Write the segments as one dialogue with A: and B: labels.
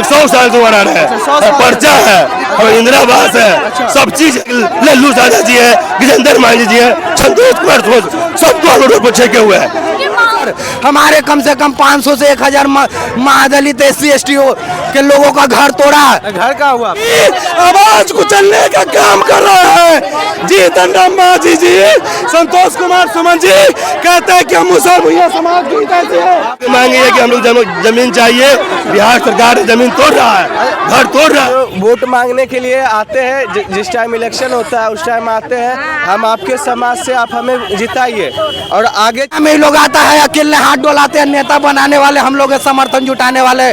A: लोग 100 साल से बना रहे हैं, पर्चा है और इंदिरावास है, सब चीज लल्लू सादा जी है, गिजेंद्र मांझी जी है, संतोष कुमार सबको हम रोड पर छेके हुए हैं।
B: हमारे कम से कम 500 से 1000 महादलित SC/ST के लोगों का घर तोड़ा।
C: घर का हुआ
B: आवाज कुचलने का काम कर रहा है जीतन राम मांझी जी। संतोष कुमार सुमन जी कहते हैं कि हम मुसलमान भैया समाज की कैसे है।
A: मांगे है कि हम लोग जमीन चाहिए, बिहार सरकार जमीन तोड़ रहा है, घर तोड़ रहा है।
C: वोट मांगने के लिए आते हैं, जिस टाइम इलेक्शन होता है उस टाइम आते हैं, हम आपके समाज से आप हमें जिताइए और आगे
B: में लोग आता है अकेले हाथ डोलाते हैं, नेता बनाने वाले हम लोग समर्थन जुटाने वाले,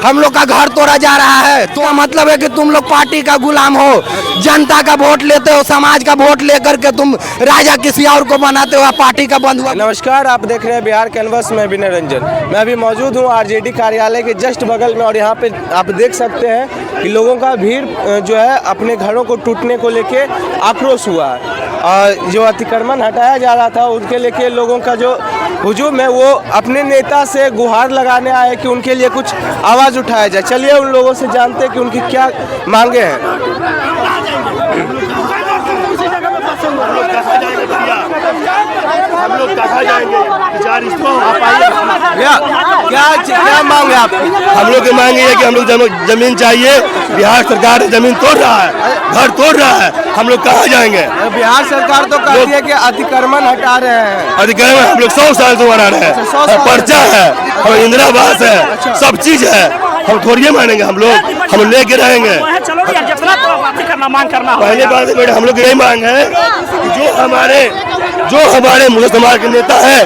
B: हम लोग का घर तोड़ा जा रहा है। तो मतलब है कि तुम लोग पार्टी का गुलाम हो, जनता का वोट लेते हो, समाज का वोट लेकर के तुम राजा किसी और को बनाते हो, पार्टी का बंधुआ।
C: नमस्कार, आप देख रहे हैं बिहार कैनवस में विनय रंजन। मैं अभी मौजूद हूँ RJD कार्यालय के जस्ट बगल में और यहाँ पे आप देख सकते हैं कि लोगों का भीड़ जो है अपने घरों को टूटने को लेके आक्रोश हुआ है और जो अतिक्रमण हटाया जा रहा था उनके लेके लोगों का जो हुजूम है वो अपने नेता से गुहार लगाने आए कि उनके लिए कुछ आवाज़ उठाया जाए। चलिए उन लोगों से जानते हैं कि उनकी क्या मांगे हैं।
A: हम लोग कहाँ जाएंगे?
C: क्या मांग है आपकी?
A: हम लोग की मांग है कि हम लोग जमीन चाहिए, बिहार सरकार जमीन तोड़ रहा है, घर तोड़ रहा है, हम लोग कहाँ जाएंगे?
C: बिहार सरकार तो कहती है कि अतिक्रमण हटा रहे हैं।
A: अतिक्रमण हम लोग 100 साल से बना रहे हैं, पर्चा है और इंदिरावास है, सब चीज है, हम थोड़ी मानेंगे, हम लेके रहेंगे। पहले बात बेटा हम लोग यही मांग है कि जो हमारे मुस्लिम समाज के नेता है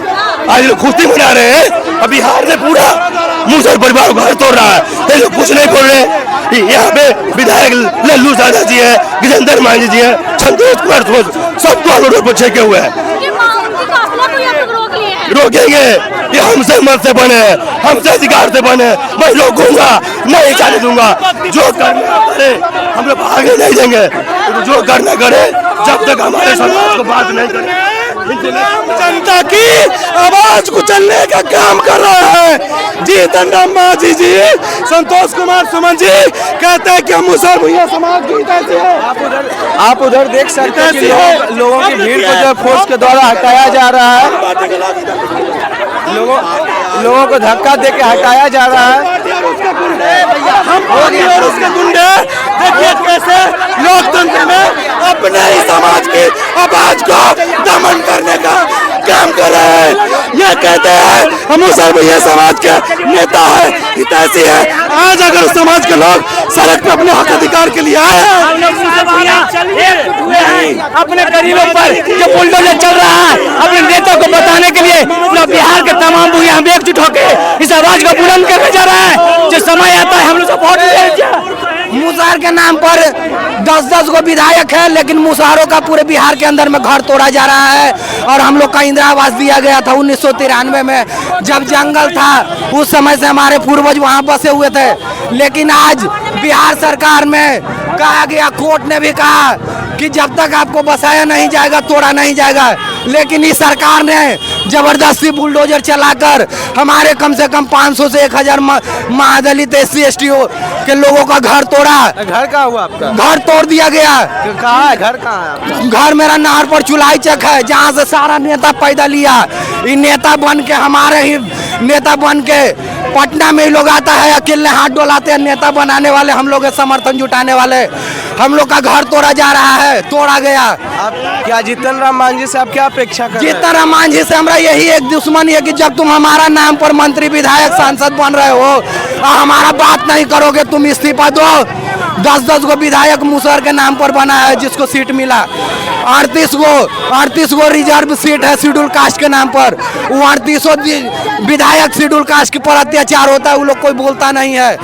A: आज लोग खुशी मना रहे हैं और बिहार में पूरा मुसलमान परिवार घर तोड़ रहा है, ये लोग कुछ नहीं बोल रहे। यहाँ पे विधायक लल्लू सादा जी है, गिजेंद्र मांझी जी है, संतोष कुमार सबको हम रोड पर छेके हुए हैं। रोकेंगे, ये हमसे मत से बने, हमसे अधिकार से बने, मैं रोकूंगा नहीं जाने दूंगा। जो करना करे हम लोग आगे नहीं देंगे, जो करना करे जब तक हमारे समाज को बात नहीं करे।
B: जनता की आवाज कुचलने का काम कर रहा है जीतन राम मांझी जी। संतोष कुमार सुमन जी कहते हैं कि हम मुसलमान भैया समाज की कैसे है।
C: आप उधर देख सकते हैं कि लोगों की भीड़ को जो फोर्स के द्वारा हटाया जा रहा है, लोगों को धक्का दे के हटाया जा रहा है।
B: हम और उसके गुंडे देखिए कैसे लोकतंत्र में अपने ही समाज की आवाज को दमन करने का काम कर रहे हैं। ये कहते हैं हम मुसलमान भैया समाज के नेता है, हितैषी है। आज अगर समाज के लोग सड़क पे अपने हक अधिकार के लिए आए
D: अपने गरीबों पर जो बुलडोजर चल रहा है, अपने नेता को बताने के लिए बिहार के तमाम भैया हम एकजुट होकर इस आवाज को बुलंद करने जा रहा है। जो समय आता है हम लोग वोट
B: मुसहर के नाम पर 10-10 गो विधायक है, लेकिन मुसहरों का पूरे बिहार के अंदर में घर तोड़ा जा रहा है। और हम लोग का इंदिरावास दिया गया था 1993 में, जब जंगल था उस समय से हमारे पूर्वज वहाँ बसे हुए थे। लेकिन आज बिहार सरकार में कहा गया, कोर्ट ने भी कहा कि जब तक आपको बसाया नहीं जाएगा तोड़ा नहीं जाएगा। लेकिन इस सरकार ने जबरदस्ती बुलडोजर चलाकर हमारे कम से कम 500 से 1000 महादलित SC/ST के लोगों का घर तोड़ा।
C: घर का हुआ आपका?
B: घर तोड़ दिया गया।
C: कहाँ है घर? कहाँ है आपका?
B: घर मेरा नाहर पर चुलाई चक है, जहाँ से सारा नेता पैदा लिया। ये नेता बन के, हमारे ही नेता बन के पटना में ही लोग आता है, अकेले हाथ डोलाते हैं, नेता बनाने वाले हम लोग समर्थन जुटाने वाले, हम लोग का घर तोड़ा जा रहा है, तोड़ा गया।
C: आप क्या जीतन राम मांझी से आप क्या अपेक्षा कर रहे हैं?
B: जीतन राम मांझी से हमारा यही एक दुश्मनी है कि जब तुम हमारा नाम पर मंत्री विधायक सांसद बन रहे हो और हमारा बात नहीं करोगे, तुम इस्तीफा दो। 10-10 गो विधायक मुसहर के नाम पर बना है, जिसको सीट मिला 38 गो रिजर्व सीट है शेड्यूल कास्ट के नाम पर। वो 38 विधायक शेड्यूल कास्ट के पर अत्याचार होता है, वो लोग कोई बोलता नहीं है।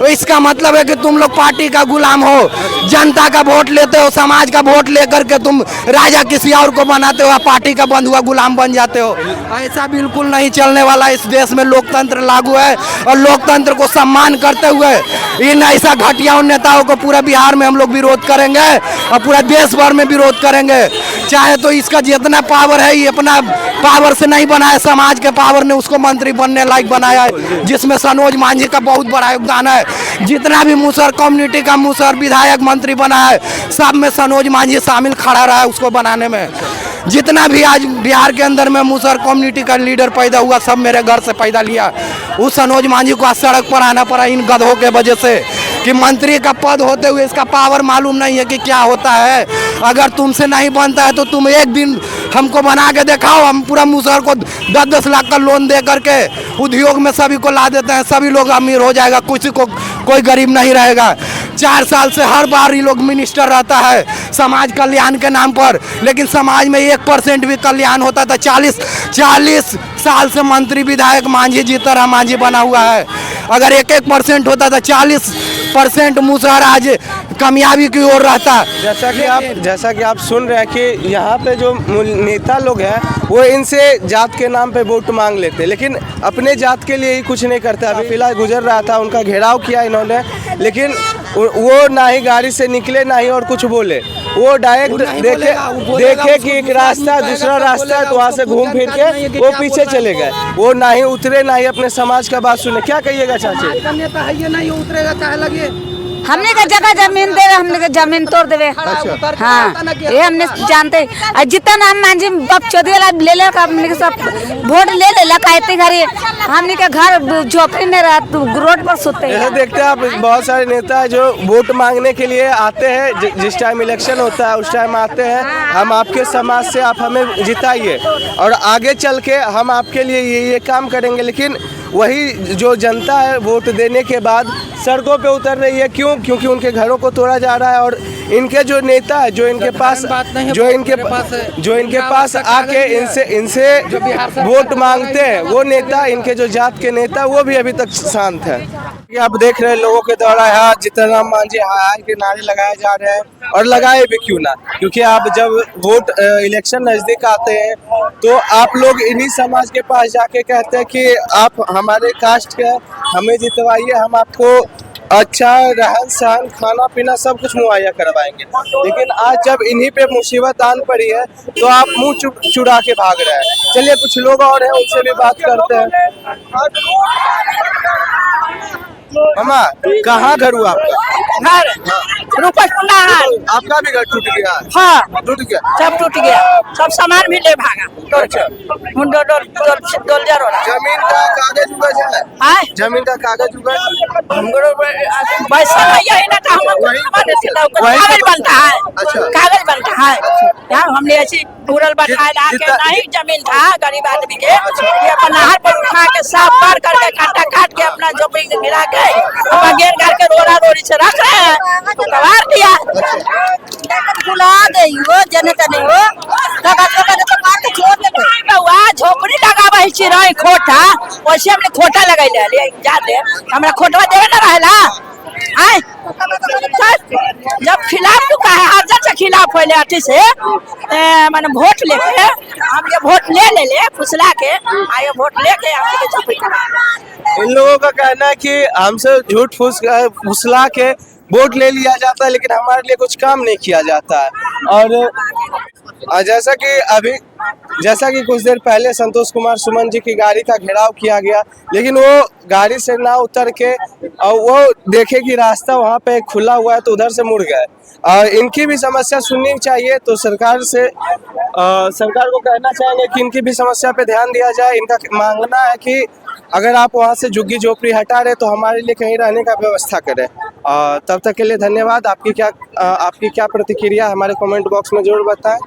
B: इसका मतलब है कि तुम लोग पार्टी का गुलाम हो, जनता का वोट लेते हो, समाज का वोट लेकर के तुम राजा किसी और को बनाते हो, पार्टी का बंधुआ गुलाम बन जाते हो। ऐसा बिल्कुल नहीं चलने वाला। इस देश में लोकतंत्र लागू है और लोकतंत्र को सम्मान करते हुए इन ऐसा घटिया नेताओं को पूरा बिहार में हम लोग विरोध करेंगे और पूरा देश भर में विरोध करेंगे। करेंगे। चाहे तो इसका जितना पावर है ये अपना पावर से नहीं बनाया, समाज के पावर ने उसको मंत्री बनने लायक बनाया है, जिसमें सनोज मांझी का बहुत बड़ा योगदान है। जितना भी मुसहर कम्युनिटी का मुसहर विधायक मंत्री बना है, सब में सनोज मांझी शामिल खड़ा रहा है उसको बनाने में। जितना भी आज बिहार के अंदर में मुसहर कम्युनिटी का लीडर पैदा हुआ, सब मेरे घर से पैदा लिया। उस सनोज मांझी को आज सड़क पर आना पड़ा इन गधों के वजह से कि मंत्री का पद होते हुए इसका पावर मालूम नहीं है कि क्या होता है। अगर तुमसे नहीं बनता है तो तुम एक दिन हमको बना के दिखाओ, हम पूरा मुसहर को 10-10 लाख का लोन दे करके उद्योग में सभी को ला देते हैं, सभी लोग अमीर हो जाएगा, किसी को कोई गरीब नहीं रहेगा। 4 साल से हर बार ये लोग मिनिस्टर रहता है समाज कल्याण के नाम पर, लेकिन समाज में 1% भी कल्याण होता था। 40 साल से मंत्री विधायक मांझी जीतनराम मांझी बना हुआ है। अगर 1% होता था, 40% मुसहर आज कामयाबी की ओर रहता।
C: जैसा कि आप सुन रहे हैं कि यहाँ पे जो नेता लोग हैं वो इनसे जात के नाम पे वोट मांग लेते, लेकिन अपने जात के लिए ही कुछ नहीं करते। अभी फिलहाल गुजर रहा था, उनका घेराव किया इन्होंने, लेकिन वो ना ही गाड़ी से निकले ना ही और कुछ बोले। वो डायरेक्ट देखे कि एक रास्ता दूसरा रास्ता है तो वहाँ से घूम फिर के वो पीछे चले गए। वो ना ही उतरे ना ही अपने समाज का बात सुने। क्या कहिएगा चाची?
B: नेता है ये नहीं उतरेगा चाहे लगे।
E: हमने का जगह जमीन दे, हमने का जमीन तोड़ देवे। हाँ, ये हमने जानते। जितना नाम मांझी बाप चौधरी ले ले का हमने सब वोट ले ले लकायते घरे, हमने का घर झोपड़ी में रोड पर सोते हैं।
C: देखते हैं आप बहुत सारे नेता जो वोट मांगने के लिए आते हैं, जिस टाइम इलेक्शन होता है उस टाइम आते हैं, हम आपके समाज से आप हमें जिताइए और आगे चल के हम आपके लिए ये काम करेंगे। लेकिन वही जो जनता है वोट देने के बाद सड़कों पे उतर रही है। क्यों? क्योंकि उनके घरों को तोड़ा जा रहा है और इनके जो नेता है जो इनके पास आके इनसे वोट मांगते हैं, वो नेता, इनके जो जात के नेता, वो भी अभी तक शांत है। आप देख रहे हैं लोगों के द्वारा यहाँ जीतनराम मांझी हाय के नारे लगाए जा रहे हैं, और लगाए भी क्यों ना, क्योंकि आप जब वोट इलेक्शन नजदीक आते हैं तो आप लोग इन्हीं समाज के पास जाके कहते हैं कि आप हमारे कास्ट के, हमें जितवाइए, हम आपको अच्छा रहन सहन खाना पीना सब कुछ मुहैया करवाएंगे। लेकिन आज जब इन्हीं पे मुसीबत आन पड़ी है तो आप मुंह चुरा के भाग रहे हैं। चलिए कुछ लोग और हैं, उनसे भी बात करते हैं। मामा, कहाँ घर हुआ आपका?
E: घर रूपसपुर।
C: आपका भी घर टूट गया?
E: हाँ,
C: टूट गया,
E: सब टूट गया, सब सामान भी ले भागा।
C: अच्छा,
E: जमीन
C: का कागज उगज है? जमीन का कागज उगज
E: पैसा नहीं है ना, कागज बनता है।
C: अच्छा,
E: कागज बनता है। यहाँ हमने ऐसी पूरल बैठाए ला के नहीं, जमीन था गरीब आदमी के, ये अपन नहर पर उठा के साफ कर करके काटा काट के अपना झोपड़ी में गिरा के घेर घार के रोड़ा रोड़ी से रख रहे हैं, तो कबार दिया। बुला दे वो जनता नहीं हो, कागज को तो मार के छोड़ दे। वहाँ झोपड़ी लगावा है चिराई खोटा, वैसे हमने खोटा लगाई ले जा दे, हमरा खोटवा देवे ना रहेला। आए जब खिलाफ तो कहे आजा से खिलाफ होले अथी से माने वोट लेके हम ये वोट ले फुसला के आए, वोट लेके हम झोपड़ी करा।
C: इन लोगों का कहना है कि हमसे झूठ फुसला के वोट ले लिया जाता है, लेकिन हमारे लिए कुछ काम नहीं किया जाता है। और जैसा कि कुछ देर पहले संतोष कुमार सुमन जी की गाड़ी का घेराव किया गया, लेकिन वो गाड़ी से ना उतर के और वो देखे कि रास्ता वहाँ पे खुला हुआ है तो उधर से मुड़ गए। और इनकी भी समस्या सुननी चाहिए, तो सरकार को कहना चाहेंगे कि इनकी भी समस्या पे ध्यान दिया जाए। इनका मांगना है कि अगर आप वहाँ से झुग्गी झोपड़ी हटा रहे तो हमारे लिए कहीं रहने का व्यवस्था करें। तब तक के लिए धन्यवाद। आपकी क्या प्रतिक्रिया हमारे कमेंट बॉक्स में जरूर बताएं।